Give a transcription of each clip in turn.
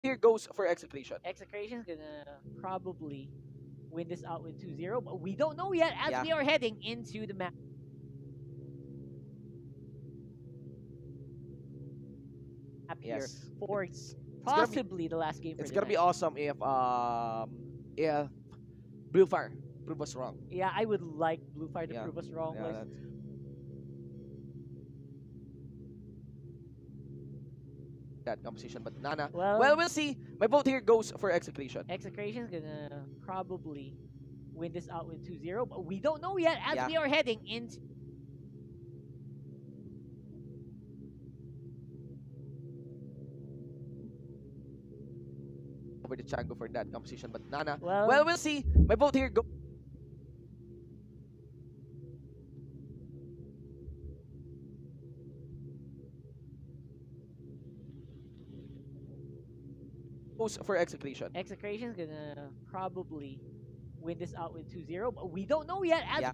Here goes for Execration. Execration's gonna probably win this out with 2-0, but we don't know yet as Yeah. we are heading into the map here Yes. for It's gonna be possibly the last game for it's the gonna be night. awesome if Blue Fire prove us wrong. Yeah, I would like Blue Fire to Yeah. prove us wrong. Yeah. That composition, but Nana. Well, we'll see. My vote here goes for Execration. Execration's gonna probably win this out with 2-0, but we don't know yet as Yeah. we are heading into Over the Chango for that composition, but Nana. Well- Well, we'll see. My vote here goes for Execration. Execration's gonna probably win this out with 2-0, but we don't know yet as Yeah.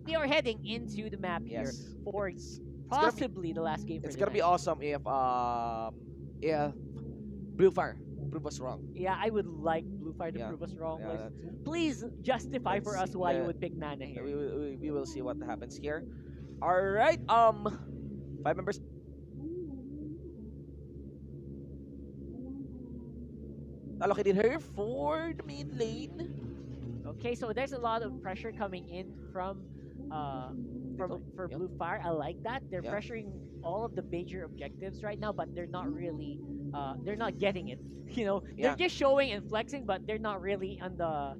we are heading into the map here Yes. for It's possibly the last game for It's the gonna be night. awesome if Blue Fire prove us wrong. Yeah, I would like Blue Fire to Yeah. prove us wrong. Yeah, Like, that's- please justify for Let's us why see. you would pick Nana here. We will see what happens here. All right. 5 members. Allocated her for the mid lane. Okay, so there's a lot of pressure coming in from for Yeah. Blue Fire. I like that. They're Yeah. pressuring all of the major objectives right now, but they're not really they're not getting it. You know, Yeah. they're just showing and flexing, but they're not really on the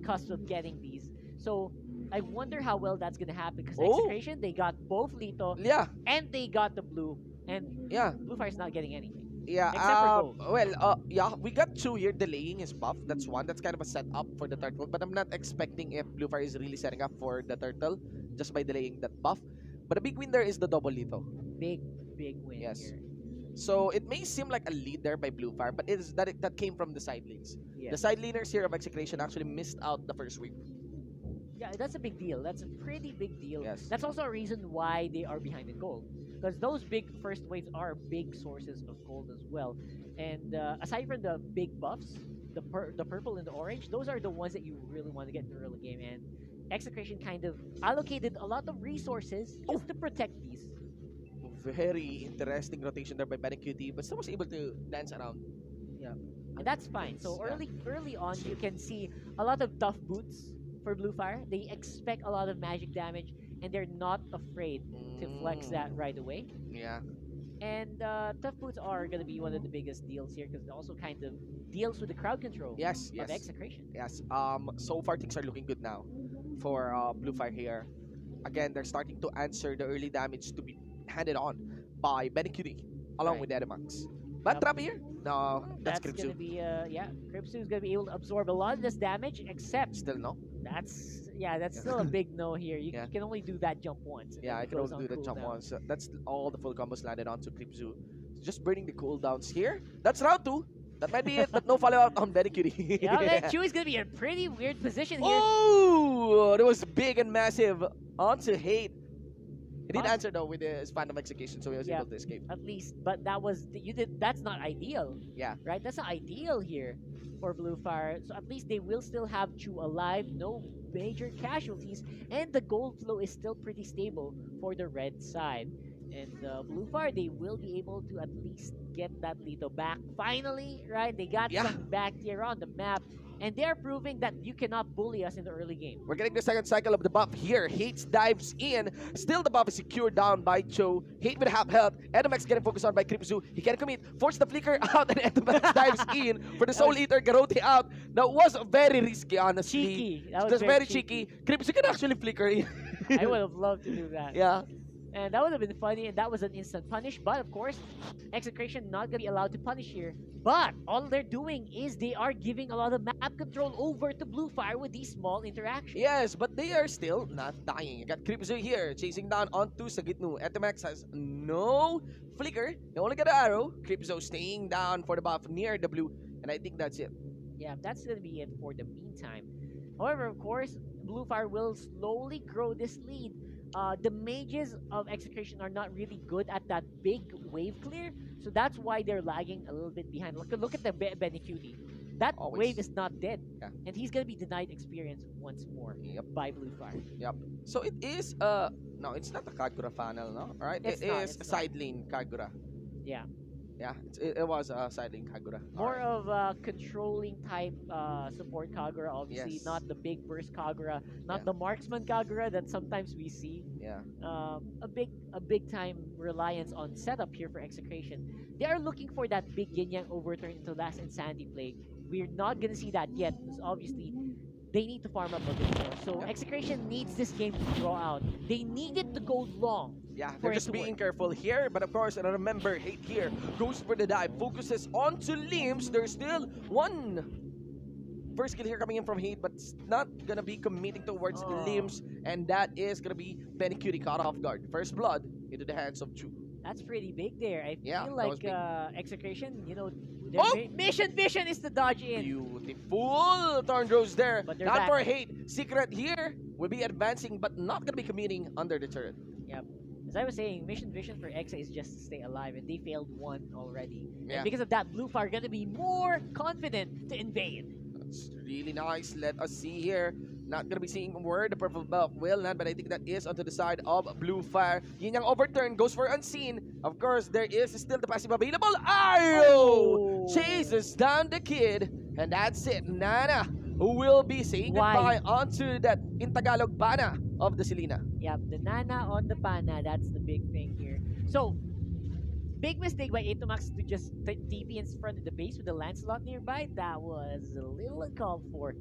cusp of getting these. So I wonder how well that's gonna happen because Oh. Execration, they got both Lito Yeah. and they got the blue, and Yeah. Blue Fire's not getting anything. Yeah. Except for gold. Well, yeah, we got 2 here delaying his buff. That's one. That's kind of a setup for the turtle. But I'm not expecting if Blue Fire is really setting up for the turtle just by delaying that buff. But a big win there is the double lethal. Big win Yes. here. So it may seem like a lead there by Blue Fire, but it is that came from the side lanes. Yeah. The side laners here of Execration actually missed out the first week. Yeah, that's a big deal. That's a pretty big deal. Yes. That's also a reason why they are behind in gold. Because those big first waves are big sources of gold as well. And aside from the big buffs, the purple and the orange, those are the ones that you really want to get in the early game. And Execration kind of allocated a lot of resources just to protect these. Very interesting rotation there by Benecutie, but still was able to dance around. Yeah. And that's fine. So Yeah. early on, you can see a lot of tough boots for Blue Fire. They expect a lot of magic damage, and they're not afraid to flex that right away. Yeah. And tough boots are gonna be one of the biggest deals here because it also kind of deals with the crowd control Yes, of yes. Execration. Yes. So far things are looking good now for Blue Fire here. Again, they're starting to answer the early damage to be handed on by Benecutie along Right. with Edamax. But Yep. trap here? No, that's That's Kripsu. gonna be yeah. Kripsu is gonna be able to absorb a lot of this damage, except Still no? that's still a big no here. You, Yeah. you can only do that jump once. and Yeah, then I it can goes only do on the jump cooldown. once. That's all the full combos landed onto Kripsu. Just burning the cooldowns here. That's round 2. That might be it, but no follow out on Benecutie. Yeah, then Chewy's gonna be in a pretty weird position here. Oh, that was big and massive onto Hate. He did Awesome. answer though with his Phantom Execution, so he was Yeah. able to escape. At least, but that was you did. That's not ideal. Yeah. Right? That's not ideal here for Blue Fire. So at least they will still have Chu alive, no major casualties, and the gold flow is still pretty stable for the red side. And Blue Fire, they will be able to at least get that Lito back. Finally, right? They got Yeah. some back here on the map, and they're proving that you cannot bully us in the early game. We're getting the second cycle of the buff here. Hate dives in. Still the buff is secured down by Cho. Hate with half health. Edamax getting focused on by Kripsu. He can commit. Force the flicker out and Edamax dives in for the Soul Eater. Garrote out. That was very risky, honestly. Cheeky. That was Just very cheeky. cheeky. Kripsu can actually flicker in. I would have loved to do that. Yeah. And that would have been funny, and that was an instant punish. But of course, Execration not gonna be allowed to punish here. But all they're doing is they are giving a lot of map control over to Blue Fire with these small interactions. Yes, but they are still not dying. You got Kripsu here, chasing down onto Sagitnu. Etemax has no flicker. They only got an arrow. Kripsu staying down for the buff near the blue. And I think that's it. Yeah, that's gonna be it for the meantime. However, of course, Blue Fire will slowly grow this lead. The mages of Execution are not really good at that big wave clear, so that's why they're lagging a little bit behind. Look at the Benny Cutie. That Always. wave is not dead, Yeah. and he's gonna be denied experience once more Yep. by Blue Fire. Yep. So it is no, it's not a Kagura funnel, no? Alright? It's It not, is it's a side lane Kagura. Yeah, Yeah, it was a side lane Kagura. more Alright. of a controlling type support Kagura, obviously, Yes. not the big burst Kagura, not Yeah. the marksman Kagura that sometimes we see. Yeah. A big time reliance on setup here for Execration. They are looking for that big yin yang overturn into last insanity play. We're not gonna see that yet because obviously they need to farm up a bit more. So Yeah. Execration needs this game to draw out. They need it to go long. Yeah, for they're it just to being work. careful here, but of course, and remember, Hate here goes for the dive, focuses onto Limbs. There's still one first kill here coming in from Hate, but it's not gonna be committing towards Oh. Limbs, and that is gonna be Benny Cutie caught off guard. First blood into the hands of Chu. That's pretty big there. I Yeah, feel that was like big. Execration, their Oh! mission vision is to dodge in. Beautiful Thornrose there. But they're Not back. for Hate. Secret here will be advancing, but not gonna be committing under the turret. Yep. As I was saying, mission vision for Exa is just to stay alive, and they failed one already. Yeah. And because of that, Blue Fire gonna be more confident to invade. That's really nice. Let us see here. Not gonna be seeing where the purple buff will land, but I think that is onto the side of Blue Fire. Yin Yang overturn goes for unseen. Of course, there is still the passive available. Arrow chases down the kid, and that's it. Nana who will be saying Why? goodbye onto that in Tagalog Bana of the Selena. Yep, the Nana on the Pana, that's the big thing here. So, big mistake by Atomax to just TP in front of the base with the Lancelot nearby. That was a little uncalled for.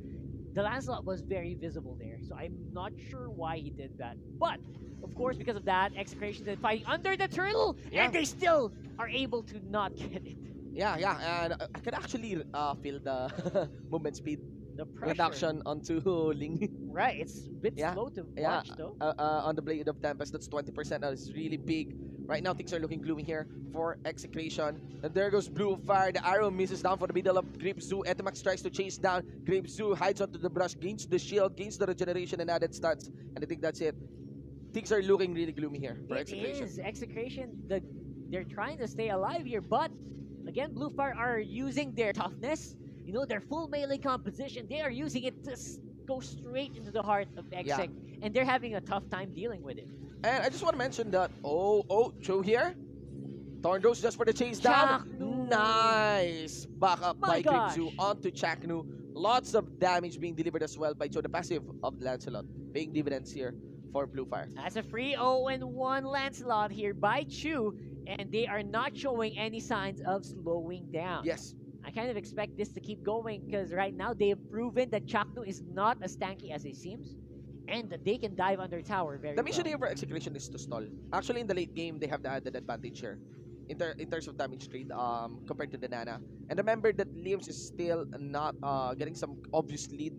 The Lancelot was very visible there, so I'm not sure why he did that. But, of course, because of that, Execration is fighting under the turtle, Yeah. and they still are able to not get it. Yeah, and I can actually feel the movement speed The pressure. reduction onto Ling. Right, it's a bit Yeah, slow to yeah, watch though. On the Blade of Tempest, that's 20%. That is really big. Right now, things are looking gloomy here for Execration. And there goes Blue Fire. The arrow misses down for the middle of Grape Zoo. Etamax tries to chase down. Grape Zoo hides onto the brush, gains the shield, gains the regeneration and added stats. And I think that's it. Things are looking really gloomy here for It Execration. is Execration. They're trying to stay alive here, but again, Blue Fire are using their toughness. Their full melee composition. They are using it to go straight into the heart of Exec, and they're having a tough time dealing with it. And I just want to mention that, Joe here. Thornrose just for the chase down. Chaknu. Nice. Back up My by Grape gosh. Zoo onto Chaknu. Lots of damage being delivered as well by Joe, the passive of Lancelot. Paying dividends here for Blue Fire. That's a free 0-1 Lancelot here by Chu, and they are not showing any signs of slowing down. Yes. I kind of expect this to keep going because right now they have proven that Chaknu is not as tanky as it seems, and that they can dive under tower very The mission well. here for Execution is to stall. Actually, in the late game, they have the added advantage here. In terms of damage trade compared to the Nana. And remember that Liams is still not getting some obvious lead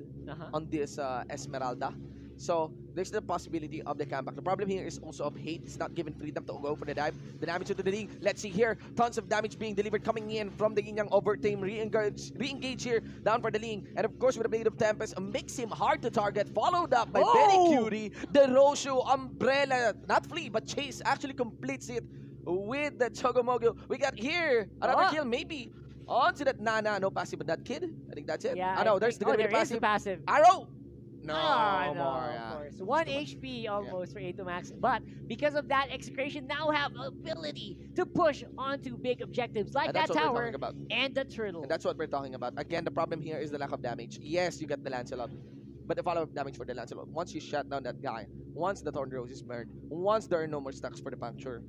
on this Esmeralda. So there's the possibility of the comeback. The problem here is also of Hate. It's not given freedom to go for the dive. The damage to the ring. Let's see here. Tons of damage being delivered coming in from the Yin Yang overtime. Re-engage here. Down for the Ling. And of course with the Blade of Tempest, makes him hard to target. Followed up by Benny Cutie. The Roshu Umbrella. Not flee, but Chase actually completes it with the Chogomogo. We got here another kill maybe. Onto that Nana. No passive on that kid. I think that's it. Yeah, I know there's the there is a passive. passive. Arrow! No, No, more. of Yeah. course. 1 HP almost for Atomax, but because of that, Execration now have ability to push onto big objectives like And that that's what we're tower talking about. and the turtle. And that's what we're talking about. Again, the problem here is the lack of damage. Yes, you get the Lancelot, but the follow-up damage for the Lancelot. Once you shut down that guy, once the Thornrose is burned, once there are no more stacks for the puncture,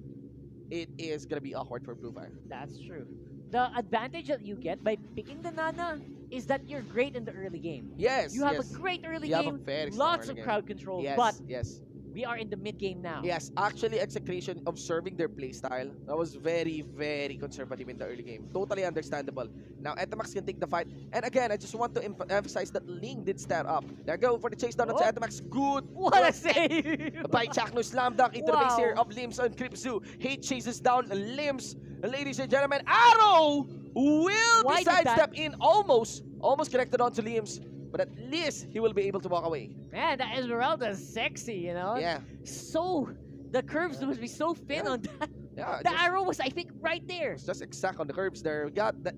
it is gonna be awkward for Blue Fire. That's true. The advantage that you get by picking the Nana is that you're great in the early game. Yes, You have yes. a great early You have a game, very strong lots early of game. crowd control, Yes, but yes. we are in the mid game now. Yes, actually, Execration observing their playstyle, that was very, very conservative in the early game. Totally understandable. Now, Etamax can take the fight. And again, I just want to emphasize that Ling did stand up. There go for the chase down onto Oh. Etamax. Good What a work save! by Chakno. Slam dunk into the base Wow. here of Limbs on Kripsu. Hate chases down Limbs. Ladies and gentlemen, Arrow will be Why did that- sidestep in, almost connected onto Liam's, but at least he will be able to walk away. Man, that Esmeralda is sexy, you know? Yeah, So, the curves must be so thin Yeah. on that. yeah. The arrow was, I think, right there. It's just exact on the curves there. We got the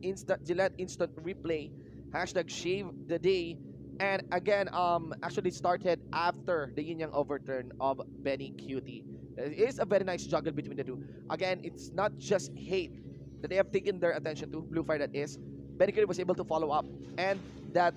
Gillette instant replay. Hashtag shave the day. And again, actually started after the yin yang overturn of Benny Cutie. It is a very nice juggle between the two. Again, it's not just hate that they have taken their attention to. Blue Fire, that is. Benny Cutie was able to follow up. And that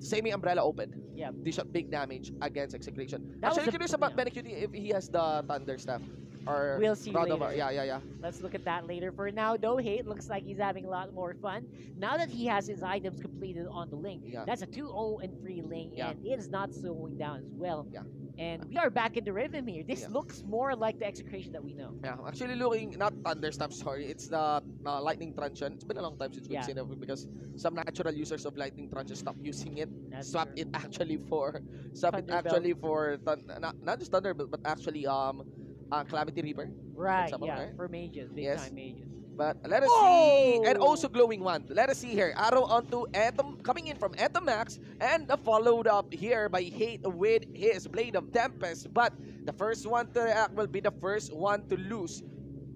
semi umbrella opened. Yeah. They shot big damage against Execration. That was Actually, a- curious about yeah. Benny Cutie if he has the Thunder Staff. Or We'll see Round of- later. Yeah. Let's look at that later. For now, though, Hate looks like he's having a lot more fun. Now that he has his items completed on the link, Yeah. that's a 2-0 and free link, Yeah. and it is not slowing down as well. Yeah. And we are back in the rhythm here. This Yeah. looks more like the Execration that we know. Yeah, actually looking, not Thunderstaff, sorry, it's the Lightning Truncheon. It's been a long time since we've Yeah. seen it because some natural users of Lightning Truncheon stopped using it. That's Swap true. it actually for, swap it Thunderbelt. actually for, not just Thunderbolt, but actually Calamity Reaper. Right, example, yeah, right? for mages, big Yes. time mages. But let us see, and Oh! also Glowing Wand. Let us see here, arrow onto Atom, coming in from Max, and followed up here by Hate with his Blade of Tempest. But the first one to react will be the first one to lose.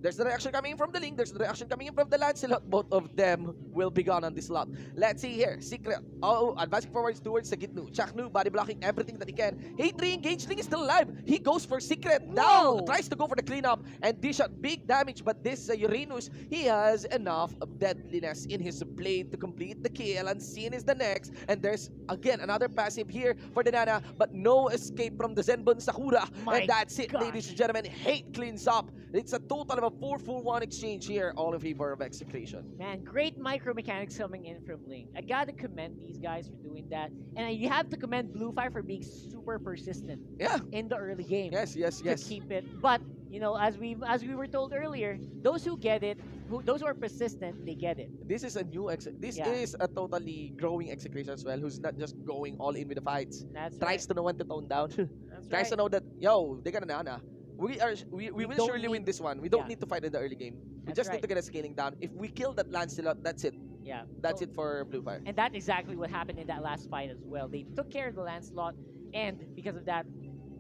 There's the reaction coming in from the Link. There's the reaction coming in from the Lancelot. Both of them will be gone on this lot. Let's see here. Secret. Oh, advancing forwards towards the Gitnu. Chaknu body blocking everything that he can. Hate re-engaged. Link is still alive. He goes for Secret. Now Whoa. tries to go for the cleanup and dish out big damage. But this Uranus, he has enough of deadliness in his blade to complete the kill. Unseen is the next. And there's again another passive here for the Nana. But no escape from the Zenbon Sakura. My And that's it, gosh. ladies and gentlemen. Hate cleans up. It's a total of a 4-4-1 exchange here, all in favor of Execration. Man, great micro mechanics coming in from Link. I gotta commend these guys for doing that. And you have to commend Blue Fire for being super persistent Yeah. in the early game. Yes. To keep it. But you know, as we were told earlier, those who get it, those who are persistent, they get it. This is a new this Yeah. is a totally growing Execration as well, who's not just going all in with the fights. That's Tries to know when to tone down. That's Tries to know that they got a Nana. We will don't surely win need- this one. We don't yeah. need to fight in the early game. We That's just right. need to get a scaling down. If we kill that Lancelot, that's it. Yeah. That's So- it for Blue Fire. And that's exactly what happened in that last fight as well. They took care of the Lancelot, and because of that,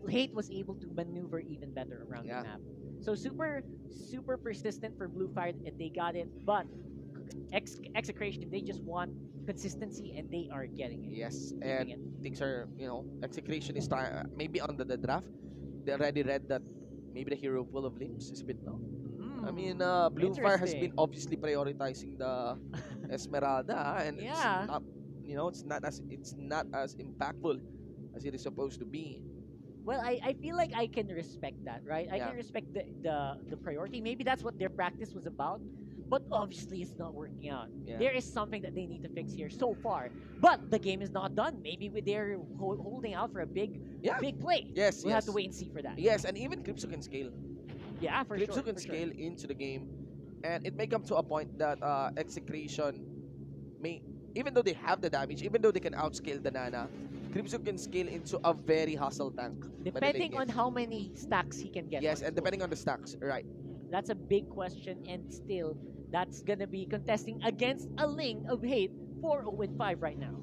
Hate was able to maneuver even better around Yeah. the map. So super persistent for Blue Fire, and they got it. But Execration, they just want consistency, and they are getting it. Yes, Keeping and it. things are, Execration is maybe under the draft. They already read that maybe the hero pool of limbs is a bit low. I mean, Blue Fire has been interesting. obviously prioritizing the Esmeralda, and Yeah. it's not, it's not as impactful as it is supposed to be. Well, I feel like I can respect that, right? I Yeah. can respect the priority. Maybe that's what their practice was about. But obviously, it's not working out. Yeah. There is something that they need to fix here so far. But the game is not done. Maybe they're holding out for a big play. Yes, We'll have to yes. wait and see for that. Yes, and even Crypto can scale. Yeah, for Crypto sure. can for sure. scale into the game, and it may come to a point that Execration may, even though they have the damage, even though they can outscale the Nana, Crypto can scale into a very hustle tank. by the late Depending game. on how many stacks he can get. Yes, on and his depending on the stacks, right? board. That's a big question, and still, that's gonna be contesting against a Ling of Hate 4-0-5 right now.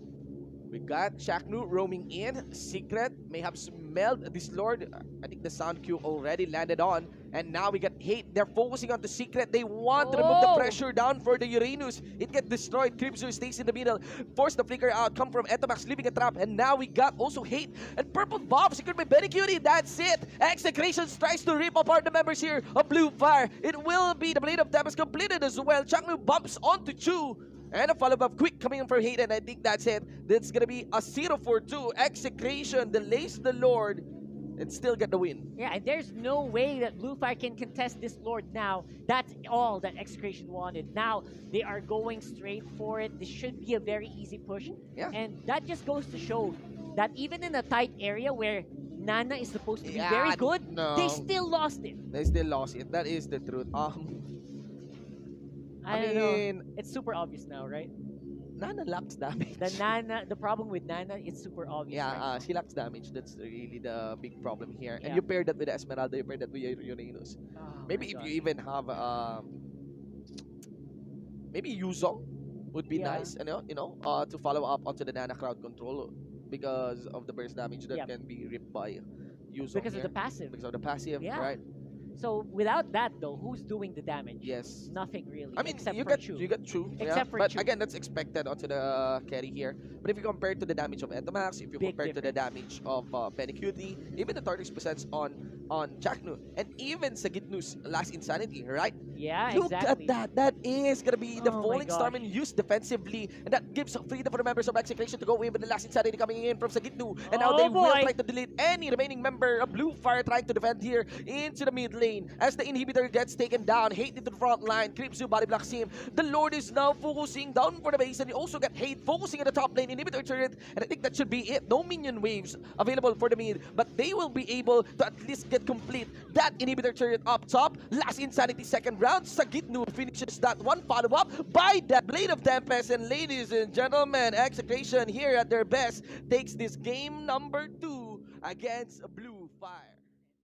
We got Shaknu roaming in. Secret may have smelled this Lord. I think the sound cue already landed on. And now we got Hate. They're focusing on the Secret. They want to remove the Oh! pressure down for the Uranus. It gets destroyed. Crypto stays in the middle. Force the flicker out. Come from Etomax, leaving a trap. And now we got also Hate and Purple Bob. Secret by Benny Cutie. That's it. Execration tries to rip apart the members here of Blue Fire. It will be the Blade of Tempest completed as well. Changlu bumps onto Chu. And a follow-up quick coming in for Hate, and I think that's it. That's gonna be a 0-4-2. Execration delays the Lord and still get the win. Yeah, and there's no way that Blue Fire can contest this Lord now. That's all that Execration wanted. Now, they are going straight for it. This should be a very easy push. Yeah. And that just goes to show that even in a tight area where Nana is supposed to be Yeah, very good, no. they still lost it. They still lost it. That is the truth. I don't know. It's super obvious now, right? Nana lacks damage. The problem with Nana is super obvious. Yeah, right? she lacks damage. That's really the big problem here. Yeah. And you pair that with the Esmeralda, you pair that with Uranus. Oh Maybe my if God. you even have maybe Yuzong would be Yeah. nice, to follow up onto the Nana crowd control because of the burst damage that Yep. can be ripped by Yuzong Because of here. the passive. Because of the passive, Yeah. right? So without that though, who's doing the damage? Yes. Nothing really. I mean, except you for got Chu. you got Chu, yeah. Except for But Chu. again, that's expected onto the carry here. But if you compare to the damage of Etamax, if you Big compare to the difference. damage of Penny, even the Tartarus presents on Jacknu, and even sa Gitnu's last Insanity, right? Yeah, Look exactly. at that. That is going to be the Oh my Falling gosh. Starman used defensively. And that gives freedom for the members of Execration to go in with the last Insanity coming in from Sagitnu. And now Oh they will boy. try to delete any remaining member of Blue Fire trying to defend here into the mid lane. As the inhibitor gets taken down, Hate into the front line. Creepzu body blocks him. The Lord is now focusing down for the base. And you also get Hate focusing at the top lane. Inhibitor turret. And I think that should be it. No minion waves available for the mid. But they will be able to at least get complete that inhibitor turret up top. Last Insanity second round. Sagitnu finishes that one, follow up by that Blade of Tempest. And ladies and gentlemen, Execration here at their best takes this game number 2 against Blue Fire.